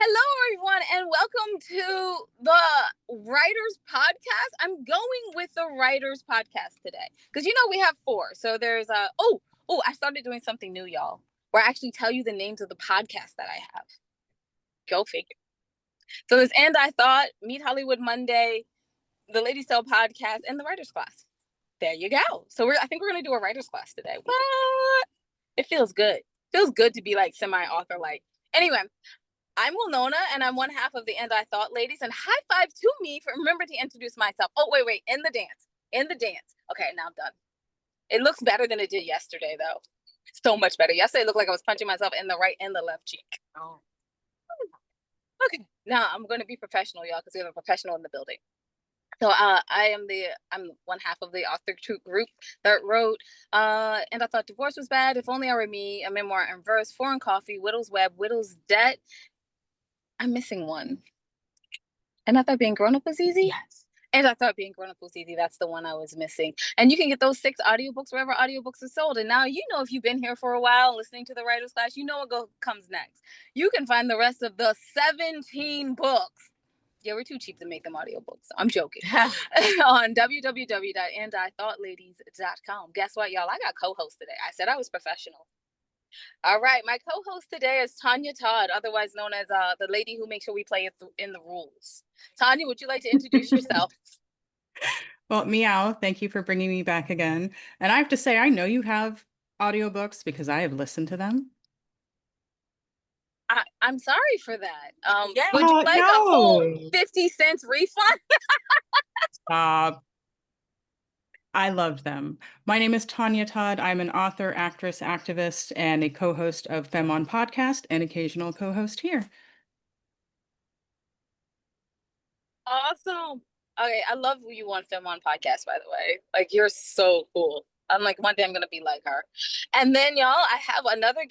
Hello, everyone, and welcome to the Writers Podcast. I'm going with the Writers Podcast today because we have four. So there's I started doing something new, y'all, where I actually tell you the names of the podcasts that I have. Go figure. So there's And I Thought, Meet Hollywood Monday, the Ladies Tell Podcast, and the Writers Class. There you go. So I think we're gonna do a Writers Class today. What? It feels good. Feels good to be like semi-author like. Anyway. I'm Winona, and I'm one half of the And I Thought ladies. And high five to me for remember to introduce myself. Oh, wait. In the dance. Okay, now I'm done. It looks better than it did yesterday, though. So much better. Yesterday it looked like I was punching myself in the right and the left cheek. Oh. Okay, now I'm going to be professional, y'all, because we have a professional in the building. So I'm one half of the author group that wrote And I Thought Divorce Was Bad, If Only I Were Me, a memoir in verse, Foreign Coffee, Widow's Web, Widow's Debt. I'm missing one. And I Thought Being Grown Up Was Easy? Yes. And I Thought Being Grown Up Was Easy. That's the one I was missing. And you can get those 6 audiobooks wherever audiobooks are sold. And now, if you've been here for a while listening to the Writers Class, what comes next. You can find the rest of the 17 books. Yeah, we're too cheap to make them audiobooks. I'm joking. On www.andithoughtLadies.com. Guess what, y'all? I got co-host today. I said I was professional. All right, my co-host today is Tanya Todd, otherwise known as the lady who makes sure we play it in the rules. Tanya, would you like to introduce yourself? Well, meow, thank you for bringing me back again. And I have to say, I know you have audiobooks because I have listened to them. I'm sorry for that. Yeah, would you like a whole 50 cents refund? Stop. I loved them. My name is Tanya Todd. I'm an author, actress, activist, and a co-host of Femme on Podcast and occasional co-host here. Awesome. Okay, I love you on Film On Podcast, by the way. Like, you're so cool. I'm like, one day I'm going to be like her. And then, y'all, I have another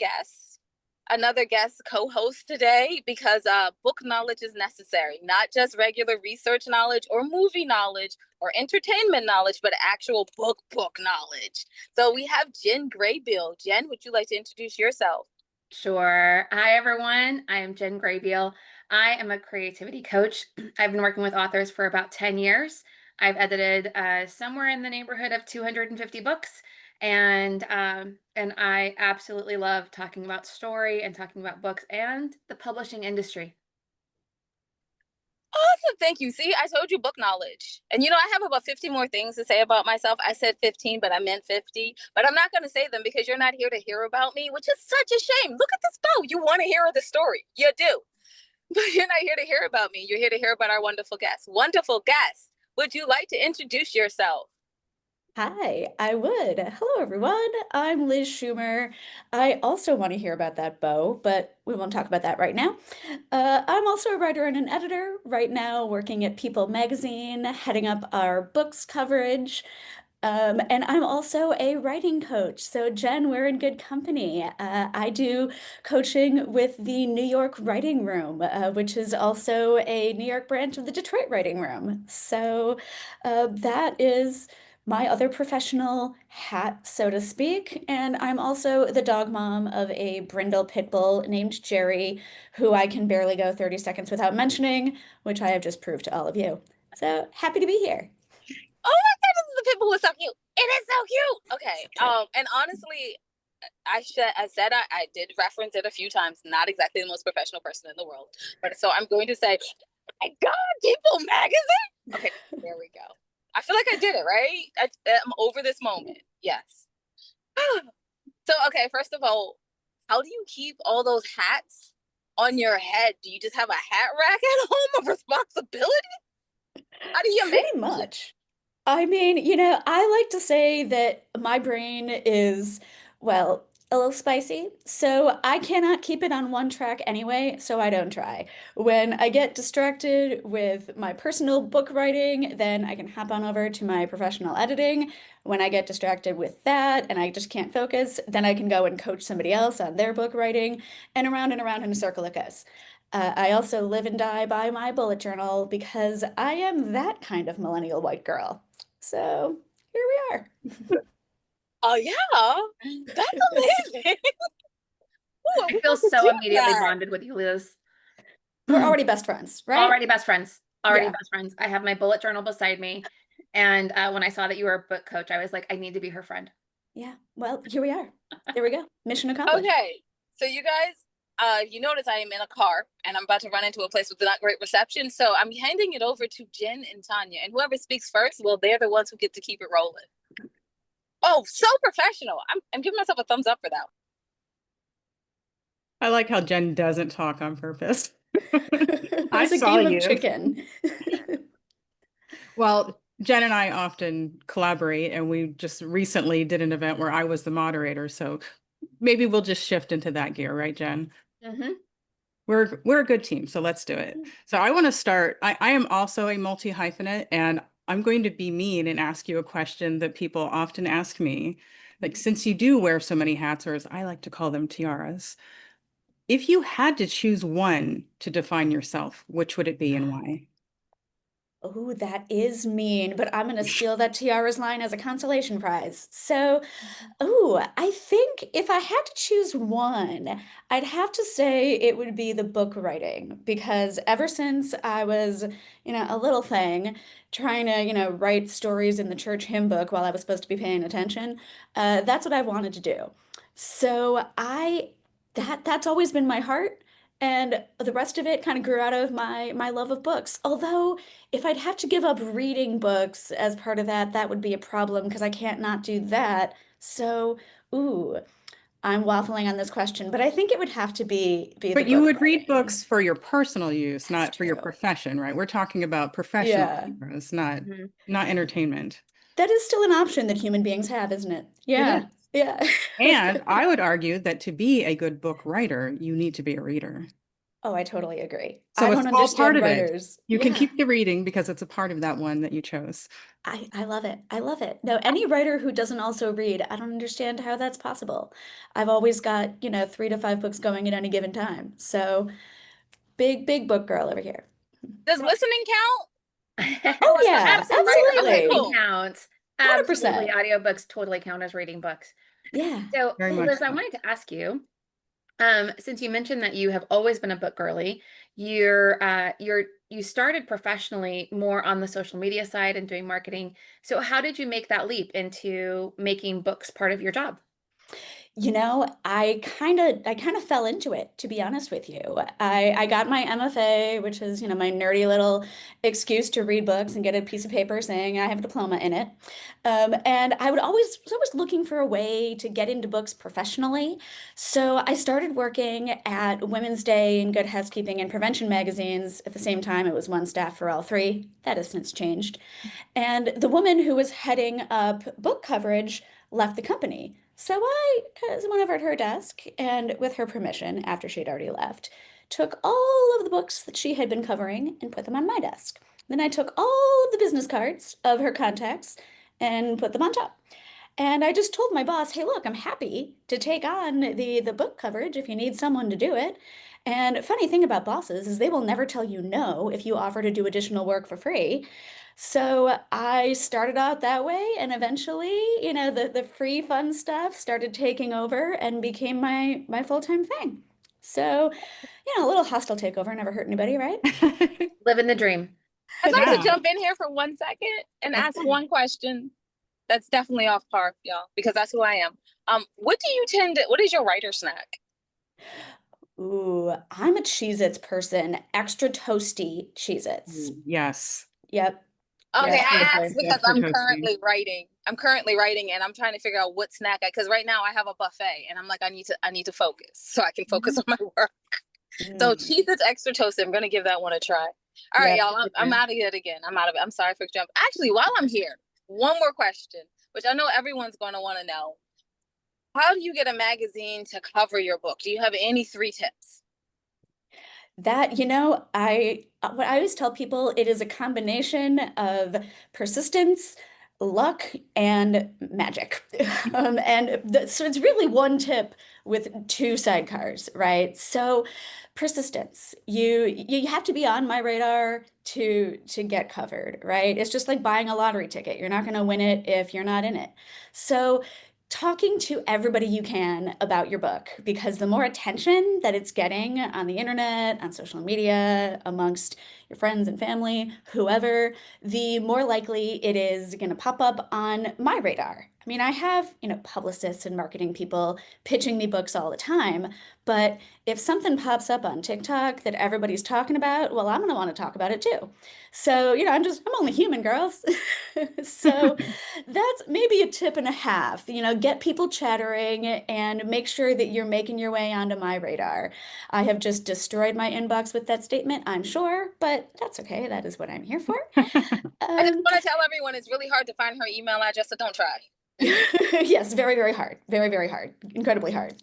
guest co-host today because book knowledge is necessary, not just regular research knowledge or movie knowledge or entertainment knowledge, but actual book knowledge. So we have Jen Graybill. Jen, would you like to introduce yourself? Sure. Hi, everyone. I am Jen Graybill. I am a creativity coach. I've been working with authors for about 10 years. I've edited somewhere in the neighborhood of 250 books, and I absolutely love talking about story and talking about books and the publishing industry. Awesome. Thank you. See, I told you book knowledge. And I have about 50 more things to say about myself. I said 15, but I meant 50. But I'm not going to say them because you're not here to hear about me, which is such a shame. Look at this bow. You want to hear the story. You do. But you're not here to hear about me. You're here to hear about our wonderful guest. Wonderful guest. Would you like to introduce yourself? Hi, I would. Hello, everyone. I'm Lizz Schumer. I also want to hear about that bow, but we won't talk about that right now. I'm also a writer and an editor right now, working at People Magazine, heading up our books coverage. And I'm also a writing coach. So, Jen, we're in good company. I do coaching with the New York Writing Room, which is also a New York branch of the Detroit Writing Room. So, that is my other professional hat, so to speak. And I'm also the dog mom of a Brindle pit bull named Jerry, who I can barely go 30 seconds without mentioning, which I have just proved to all of you. So, happy to be here. Oh my goodness, the pit bull is so cute. It is so cute. Okay. And honestly, I did reference it a few times. Not exactly the most professional person in the world, but so I'm going to say, my God, People Magazine. Okay, there we go. I feel like I did it right. I'm over this moment. Yes. So okay, first of all, how do you keep all those hats on your head? Do you just have a hat rack at home of responsibility? How do you Pretty much. I mean, I like to say that my brain is, well, a little spicy, so I cannot keep it on one track anyway, so I don't try. When I get distracted with my personal book writing, then I can hop on over to my professional editing. When I get distracted with that and I just can't focus, then I can go and coach somebody else on their book writing, and around in a circle it goes. I also live and die by my bullet journal because I am that kind of millennial white girl. So here we are. Oh yeah, that's amazing. Ooh, I we feel have to so do immediately that. bonded with you, Liz. We're already best friends, right? Already best friends. Already Yeah. best friends. I have my bullet journal beside me. And when I saw that you were a book coach, I was like, I need to be her friend. Yeah. Well, here we are. There we go. Mission accomplished. Okay, so you guys, you notice I am in a car and I'm about to run into a place with not great reception. So I'm handing it over to Jen and Tanya, and whoever speaks first, well, they're the ones who get to keep it rolling. Oh, so professional! I'm giving myself a thumbs up for that. I like how Jen doesn't talk on purpose. I It's a saw game you. of chicken. Well, Jen and I often collaborate, and we just recently did an event where I was the moderator. So maybe we'll just shift into that gear, right, Jen? Mm-hmm. We're a good team, so let's do it. So I want to start. I am also a multi-hyphenate, and I'm going to be mean and ask you a question that people often ask me. Like, since you do wear so many hats, or as I like to call them, tiaras, if you had to choose one to define yourself, which would it be and why? Oh, that is mean, but I'm going to steal that tiara's line as a consolation prize. So, oh, I think if I had to choose one, I'd have to say it would be the book writing because ever since I was, a little thing trying to, write stories in the church hymn book while I was supposed to be paying attention, that's what I wanted to do. So that's always been my heart. And the rest of it kind of grew out of my love of books. Although, if I'd have to give up reading books as part of that, that would be a problem because I can't not do that. So, ooh, I'm waffling on this question, but I think it would have to be the But you book would read writing. books for your personal use, That's not for your true. profession, right? We're talking about professional Yeah. heroes, not Mm-hmm. not entertainment. That is still an option that human beings have, isn't it? It Yeah. is. Yeah. And I would argue that to be a good book writer, you need to be a reader. Oh, I totally agree. I So it's don't all part understand of it. writers. You can Yeah. keep the reading because it's a part of that one that you chose. I love it. I love it. No, any writer who doesn't also read, I don't understand how that's possible. I've always got, 3 to 5 books going at any given time. So big book girl over here. Does listening count? Oh Or yeah, as a writer? Okay, Absolutely absolutely. cool. counts. Absolutely. 100%. Audiobooks totally count as reading books. Yeah. So, Very much Liz, I so. wanted to ask you, since you mentioned that you have always been a book girly, you started professionally more on the social media side and doing marketing. So how did you make that leap into making books part of your job? I kind of fell into it, to be honest with you. I got my MFA, which is, my nerdy little excuse to read books and get a piece of paper saying I have a diploma in it. And I was always looking for a way to get into books professionally. So I started working at Women's Day and Good Housekeeping and Prevention magazines. At the same time, it was one staff for all three. That has since changed. And the woman who was heading up book coverage left the company. So I went over to her desk and, with her permission, after she'd already left, took all of the books that she had been covering and put them on my desk. Then I took all of the business cards of her contacts and put them on top. And I just told my boss, hey, look, I'm happy to take on the book coverage if you need someone to do it. And funny thing about bosses is they will never tell you no if you offer to do additional work for free. So I started out that way, and eventually, the free fun stuff started taking over and became my full-time thing. So, a little hostile takeover never hurt anybody, right? Living the dream. I'd like Yeah. to jump in here for 1 second and ask Okay. one question that's definitely off par, y'all, because that's who I am. What is your writer snack? Ooh, I'm a Cheez-Its person. Extra toasty Cheez-Its. Yes. Yep. Okay, Yep. I Absolutely. asked because Extra toasty. I'm currently writing and I'm trying to figure out what snack because right now I have a buffet and I'm like, I need to focus so I can focus on my work. So Mm. Cheez Its extra toasted. I'm gonna give that one a try. All right, Yep. y'all. I'm out of it again. I'm out of it. I'm sorry for jump. Actually, while I'm here, one more question, which I know everyone's gonna want to know. How do you get a magazine to cover your book? Do you have any 3 tips? That, what I always tell people, it is a combination of persistence, luck, and magic. So it's really one tip with two sidecars, right? So persistence. You have to be on my radar to get covered, right? It's just like buying a lottery ticket. You're not going to win it if you're not in it. So talking to everybody you can about your book, because the more attention that it's getting on the internet, on social media, amongst your friends and family, whoever, the more likely it is going to pop up on my radar. I mean, I have, publicists and marketing people pitching me books all the time, but if something pops up on TikTok that everybody's talking about, well, I'm going to want to talk about it too. So, I'm only human, girls. So that's maybe a tip and a half. Get people chattering and make sure that you're making your way onto my radar. I have just destroyed my inbox with that statement, I'm sure, but that's okay. That is what I'm here for. I just want to tell everyone it's really hard to find her email address, so don't try. Yes, very, very hard. Very, very hard. Incredibly hard.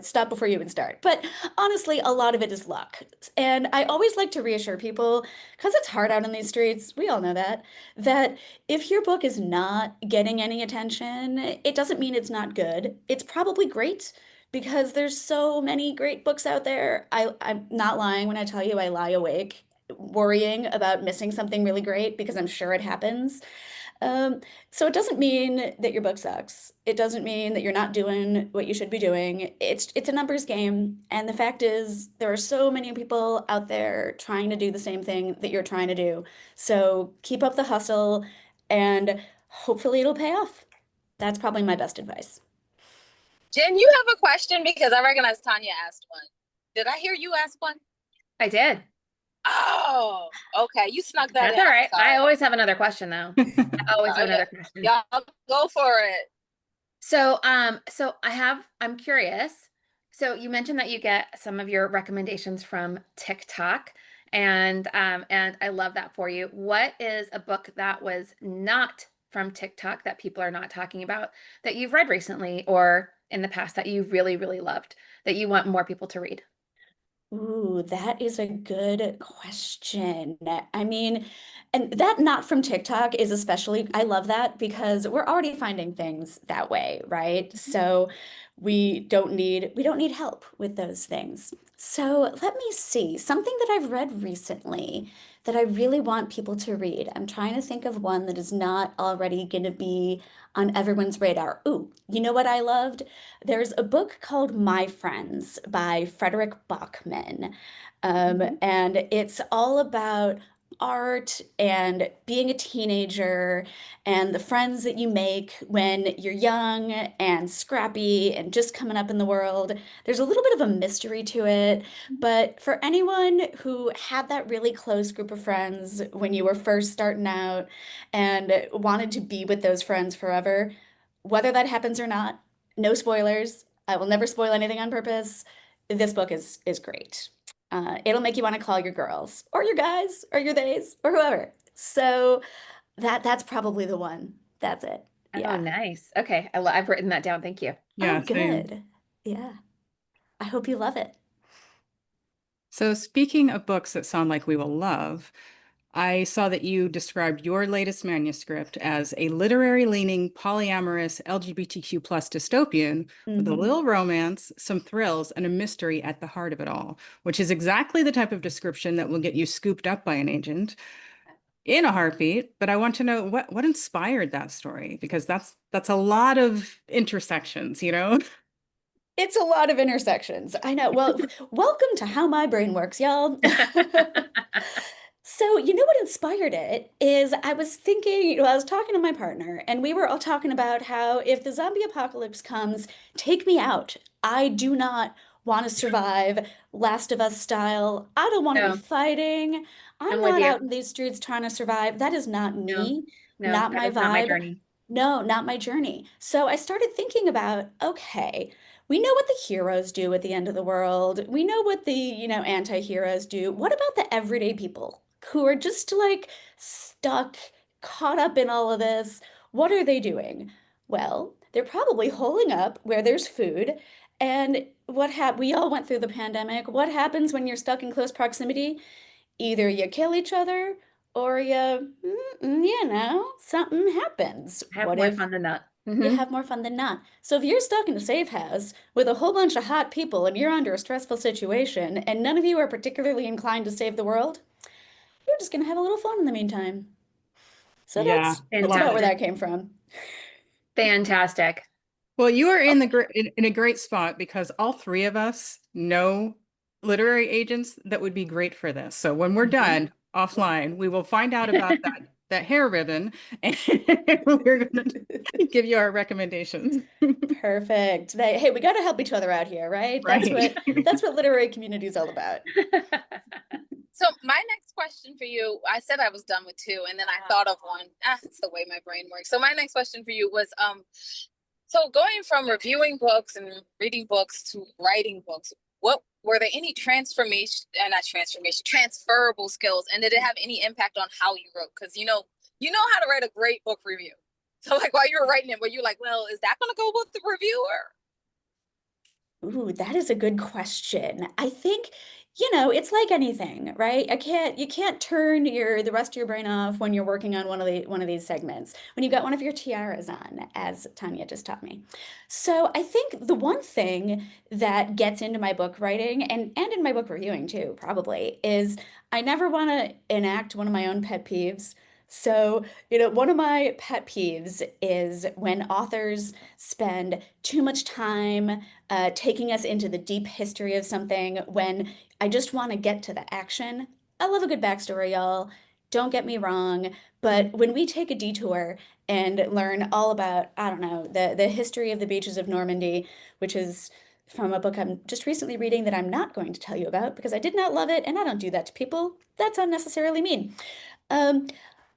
Stop before you even start. But honestly, a lot of it is luck. And I always like to reassure people, because it's hard out in these streets, we all know that if your book is not getting any attention, it doesn't mean it's not good. It's probably great, because there's so many great books out there. I'm not lying when I tell you I lie awake worrying about missing something really great, because I'm sure it happens. Um, so it doesn't mean that your book sucks. It doesn't mean that you're not doing what you should be doing. It's a numbers game, and the fact is there are so many people out there trying to do the same thing that you're trying to do. So keep up the hustle, and hopefully it'll pay off. That's probably my best advice. Jen, you have a question, because I recognize Tanya asked one. Did I hear you ask one? I did. Oh, okay. You snuck that That's in. all right. Sorry. I always have another question though. I always have another question. Y'all go for it. So, I'm curious. So you mentioned that you get some of your recommendations from TikTok, and I love that for you. What is a book that was not from TikTok that people are not talking about that you've read recently or in the past that you really, really loved that you want more people to read? Ooh, that is a good question. I mean, and that not from TikTok is especially, I love that, because we're already finding things that way, right? So we don't need help with those things. So let me see, something that I've read recently that I really want people to read. I'm trying to think of one that is not already going to be on everyone's radar. Ooh, you know what I loved? There's a book called My Friends by Frederick Bachman. And it's all about art and being a teenager and the friends that you make when you're young and scrappy and just coming up in the world. There's a little bit of a mystery to it, but for anyone who had that really close group of friends when you were first starting out and wanted to be with those friends forever, whether that happens or not, no spoilers. I will never spoil anything on purpose. This book is great. It'll make you want to call your girls or your guys or your theys or whoever. So that's probably the one. That's it. Oh, Yeah. nice. Okay. I've written that down. Thank you. Yeah, Oh, same. good. Yeah. I hope you love it. So speaking of books that sound like we will love, I saw that you described your latest manuscript as a literary-leaning, polyamorous LGBTQ plus dystopian with a Mhm. little romance, some thrills, and a mystery at the heart of it all, which is exactly the type of description that will get you scooped up by an agent in a heartbeat. But I want to know what inspired that story, because that's a lot of intersections, you know? It's a lot of intersections. I know. Well, welcome to how my brain works, y'all. So, you know what inspired it is I was thinking, I was talking to my partner, and we were all talking about how if the zombie apocalypse comes, take me out. I do not want to survive Last of Us style. I don't want to be No, fighting. I'm I'm with not you. out in these streets trying to survive. That is not No, me, no, not that my is not my vibe. journey. No, not my journey. So I started thinking about, okay, we know what the heroes do at the end of the world. We know what the, anti-heroes do. What about the everyday people who are just like stuck, caught up in all of this? What are they doing? Well, they're probably holding up where there's food. And we all went through the pandemic. What happens when you're stuck in close proximity? Either you kill each other or something happens. I have What more if fun than that. you have more fun than not? So if you're stuck in a safe house with a whole bunch of hot people and you're under a stressful situation and none of you are particularly inclined to save the world, you're just gonna have a little fun in the meantime. So Yeah, that's a lot about of where Fantastic. that came from. Fantastic. Well, you are in in a great spot because all three of us know literary agents that would be great for this. So when we're done offline, we will find out about that hair ribbon and we're going to give you our recommendations. Perfect. Hey, we got to help each other out here, right? Right. That's what literary community is all about. So my next question for you, I said I was done with two, and then I thought of one. It's the way my brain works. So my next question for you was, so going from reviewing books and reading books to writing books, what were there any transferable skills, and did it have any impact on how you wrote? Because you know how to write a great book review. So like while you were writing it, were you like, well, is that going to go with the reviewer? Ooh, that is a good question. I think, it's like anything, right? You can't turn the rest of your brain off when you're working on one of these segments, when you got one of your tiaras on, as Tanya just taught me. So I think the one thing that gets into my book writing and in my book reviewing too, probably, is I never want to enact one of my own pet peeves. So, one of my pet peeves is when authors spend too much time taking us into the deep history of something when I just want to get to the action. I love a good backstory, y'all. Don't get me wrong. But when we take a detour and learn all about, I don't know, the history of the beaches of Normandy, which is from a book I'm just recently reading that I'm not going to tell you about because I did not love it and I don't do that to people. That's unnecessarily mean. Um,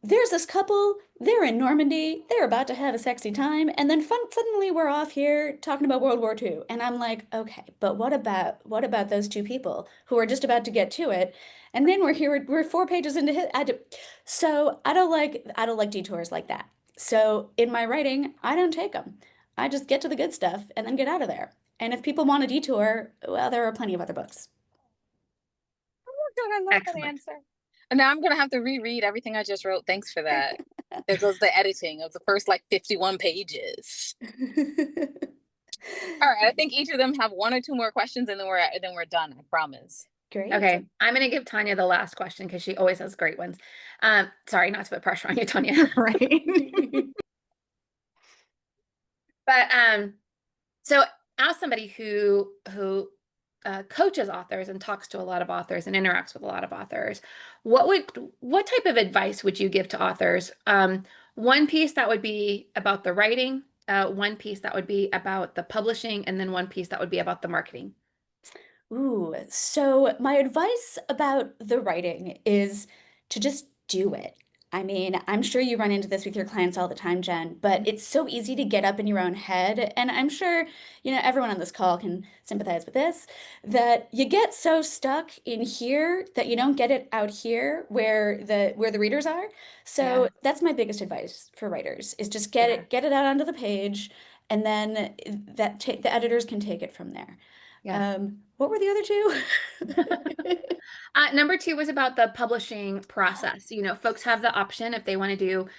there's this couple, they're in Normandy, they're about to have a sexy time, and then suddenly we're off here talking about World War II. And I'm like, okay, but what about those two people who are just about to get to it? And then we're 4 pages into so I don't like detours like that. So in my writing, I don't take them. I just get to the good stuff and then get out of there. And if people want a detour, well, there are plenty of other books. Oh, God, I love that Excellent. answer. And now I'm gonna have to reread everything I just wrote. Thanks for that. There goes the editing of the first like 51 pages. All right, I think each of them have one or two more questions, and then we're done. I promise. Great. Okay, I'm going to give Tanya the last question because she always has great ones. Sorry, not to put pressure on you, Tanya. Right. But so as somebody who coaches authors and talks to a lot of authors and interacts with a lot of authors, what type of advice would you give to authors? One piece that would be about the writing, one piece that would be about the publishing, and then one piece that would be about the marketing. Ooh, so my advice about the writing is to just do it. I mean, I'm sure you run into this with your clients all the time, Jen, but it's so easy to get up in your own head. And I'm sure, everyone on this call can sympathize with this, that you get so stuck in here that you don't get it out here where the readers are. So Yeah. that's my biggest advice for writers is just Yeah. get it out onto the page, and then the editors can take it from there. Yeah. What were the other two? Number two was about the publishing process. Folks have the option if they want to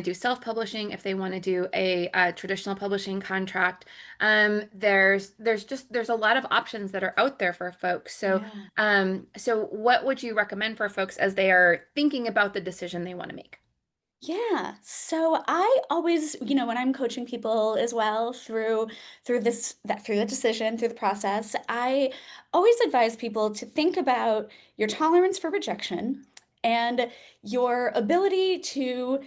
do self-publishing, if they want to do a traditional publishing contract. There's a lot of options that are out there for folks. So, Yeah. so what would you recommend for folks as they are thinking about the decision they want to make? Yeah. So I always, when I'm coaching people as well through the decision, through the process, I always advise people to think about your tolerance for rejection and your ability to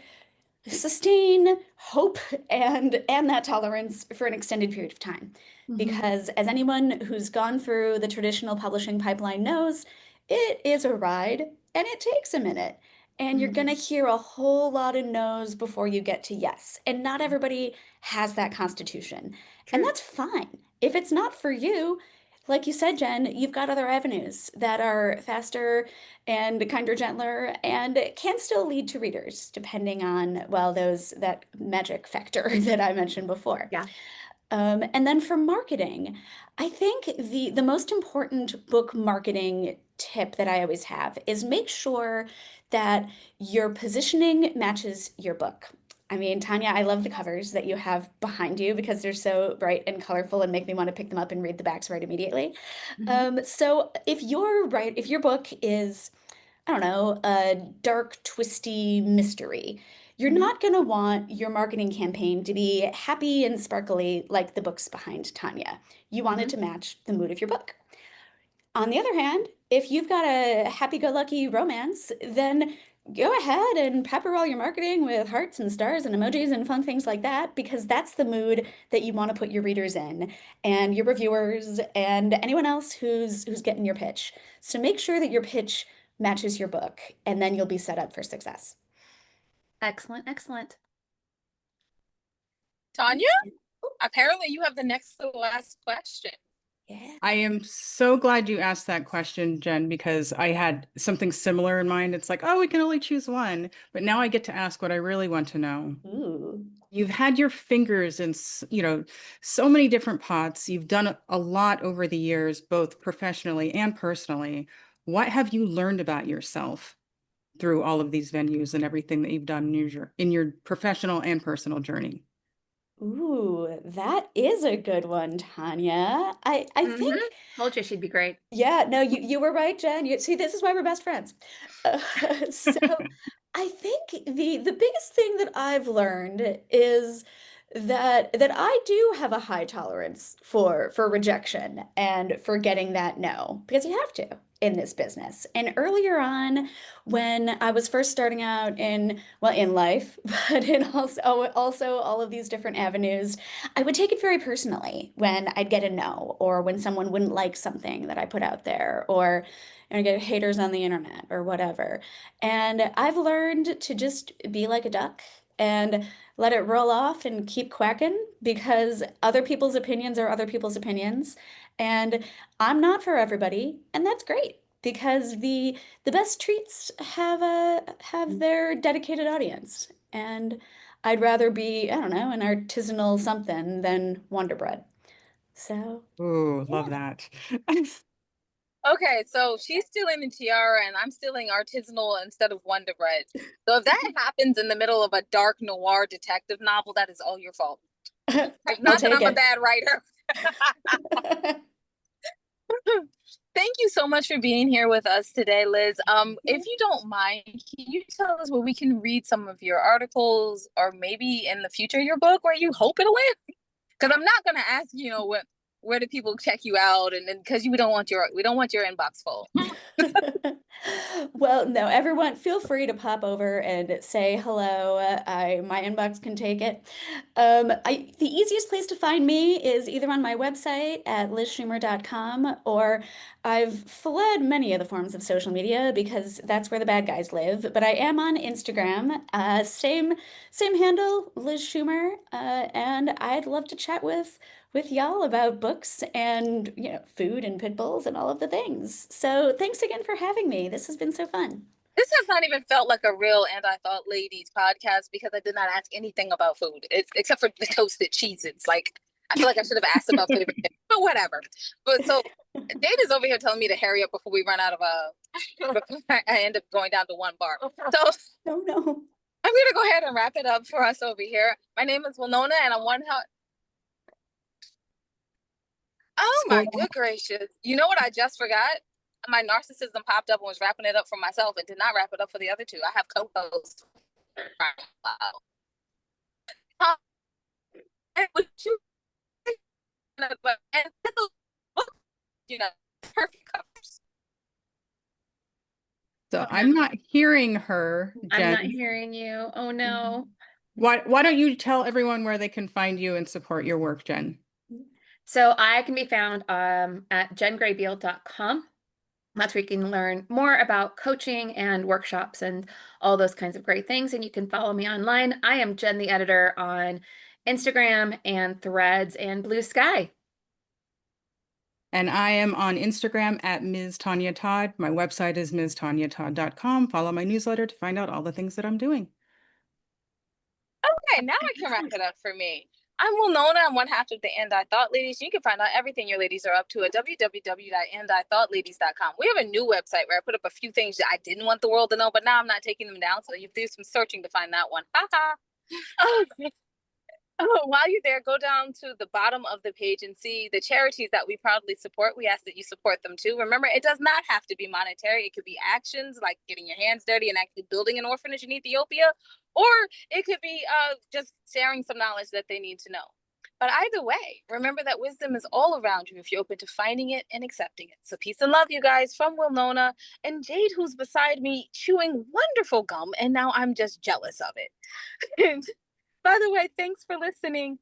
sustain hope and that tolerance for an extended period of time. Because as anyone who's gone through the traditional publishing pipeline knows, it is a ride and it takes a minute. And you're going to hear a whole lot of no's before you get to yes. And not everybody has that constitution. And True. that's fine. If it's not for you, like you said, Jen, you've got other avenues that are faster and kinder, gentler, and can still lead to readers, depending on, well, that magic factor that I mentioned before. Yeah. And then for marketing, I think the most important book marketing tip that I always have is make sure that your positioning matches your book. I mean, Tanya, I love the covers that you have behind you because they're so bright and colorful and make me want to pick them up and read the backs right immediately. So if your book is, I don't know, a dark, twisty mystery, You're Mhm. not going to want your marketing campaign to be happy and sparkly like the books behind Tanya. You want it to match the mood of your book. On the other hand, if you've got a happy-go-lucky romance, then go ahead and pepper all your marketing with hearts and stars and emojis and fun things like that, because that's the mood that you want to put your readers in and your reviewers and anyone else who's getting your pitch. So make sure that your pitch matches your book, and then you'll be set up for success. Excellent, excellent. Tanya, apparently you have the next to last question. Yeah. I am so glad you asked that question, Jen, because I had something similar in mind. It's like, oh, we can only choose one, but now I get to ask what I really want to know. Ooh. You've had your fingers in, so many different pots. You've done a lot over the years, both professionally and personally. What have you learned about yourself through all of these venues and everything that you've done in your professional and personal journey? Ooh, that is a good one, Tanya. I Mhm. think, Told you she'd be great. yeah, no, you were right, Jen. You see, this is why we're best friends. Uh, so I think the biggest thing that I've learned is that I do have a high tolerance for rejection and for getting that no, because you have to in this business. And earlier on, when I was first starting out in life, but in also all of these different avenues, I would take it very personally when I'd get a no, or when someone wouldn't like something that I put out there, or get haters on the internet or whatever. And I've learned to just be like a duck and let it roll off and keep quacking, because other people's opinions are other people's opinions. And I'm not for everybody, and that's great, because the best treats have their dedicated audience. And I'd rather be, I don't know, an artisanal something than Wonder Bread. So, Ooh, love yeah. that. Okay, so she's stealing the tiara and I'm stealing artisanal instead of Wonder Bread. So if that happens in the middle of a dark noir detective novel, that is all your fault. It's I'll not that take I'm a it. bad writer. Thank you so much for being here with us today, Liz. If you don't mind, can you tell us where we can read some of your articles, or maybe in the future your book, where you hope it'll win? Because I'm not gonna ask, where do people check you out, and because we don't want your inbox full. Well, no, everyone, feel free to pop over and say hello. My inbox can take it. The easiest place to find me is either on my website at lizschumer.com, or I've fled many of the forms of social media because that's where the bad guys live. But I am on Instagram, same handle, Liz Schumer, and I'd love to chat with y'all about books and, food and pit bulls and all of the things. So thanks again for having me. This has been so fun. This has not even felt like a real And I Thought Ladies podcast, because I did not ask anything about food, except for the toasted cheeses. Like, I feel like I should have asked about favorite things, but whatever. But so Data's over here telling me to hurry up before we run out of before I end up going down to one bar. So No, no. I'm gonna go ahead and wrap it up for us over here. My name is Winona, and I'm one. Oh my School. good gracious! You know what I just forgot? My narcissism popped up and was wrapping it up for myself, and did not wrap it up for the other two. I have co-hosts. Wow. And would you, and you know, perfect covers. So I'm not hearing her, I'm not Jen. hearing you. Oh no. Why don't you tell everyone where they can find you and support your work, Jen? So I can be found at jengraybeal.com. That's where you can learn more about coaching and workshops and all those kinds of great things. And you can follow me online. I am Jen the Editor on Instagram and Threads and Blue Sky. And I am on Instagram at Ms. Tanya Todd. My website is mstanyatodd.com. Follow my newsletter to find out all the things that I'm doing. Okay, now I can wrap it up for me. I'm Winona. I'm one half of the And I Thought Ladies. You can find out everything your ladies are up to at www.andithoughtLadies.com. We have a new website where I put up a few things that I didn't want the world to know, but now I'm not taking them down. So you have to do some searching to find that one. Ha ha. While you're there, go down to the bottom of the page and see the charities that we proudly support. We ask that you support them too. Remember, it does not have to be monetary. It could be actions like getting your hands dirty and actually building an orphanage in Ethiopia, or it could be just sharing some knowledge that they need to know. But either way, remember that wisdom is all around you if you're open to finding it and accepting it. So peace and love, you guys, from Wilnona and Jade, who's beside me chewing wonderful gum, and now I'm just jealous of it. And by the way, thanks for listening.